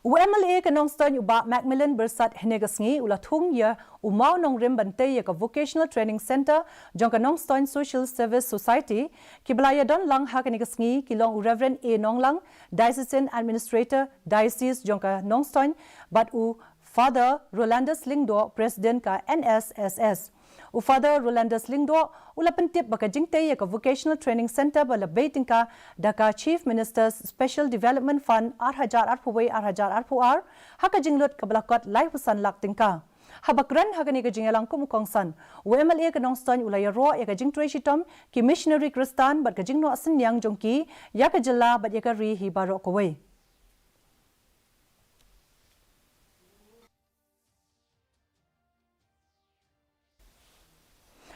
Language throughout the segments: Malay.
UMLA ka Nongstoin uba Macmillan bersat henegasngi ula Thung ya Mawnongrim bantai ya ka Vocational Training Center jong ka Nongstoin Social Service Society kiblaya don lang ha henegasngi kilong Reverend A Nonglang Diocesan Administrator Diocese jong ka Nongstoin but Father Rolandus Lingdo President ka NSSS Father Rolandus Lingdo ula pentip baka jingte ya ka Vocational Training Center bala baiting ka daka Chief Minister's Special Development Fund 8,000 haka jinglut ka balakot lai husan lakting ka habakran hagani ka jingalang kumukongsan UMLA ka Nongstoin ula ya ro ya ka jing tresitom ki missionary Kristan bat ka jingno asin yang jongki ya ka jilla bat ya ka ri hi baro kowe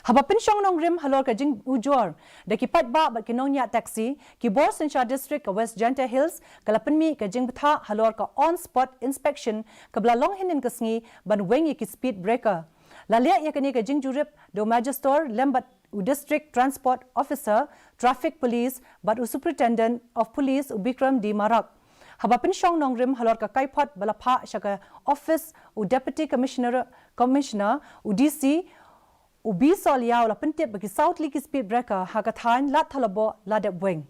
Haba pensyong Nongrim halor ka jing ujor daki patba bat kinongnya taxi ki Bor Sencha District ka West Janta Hills kala penmi ka jing betha halor ka on spot inspection ka blalong hinin kasngi ban wengi ki speed breaker lalia ya kani ka jing jurip do magister lembat district transport officer traffic police bat superintendent of police Bikram D Marak Haba pensyong Nongrim halor ka kaipot balapha syaka office deputy commissioner DC Ubi sol yaw la pentip bagi South League speed breaker haka thain lat thalabo ladap weng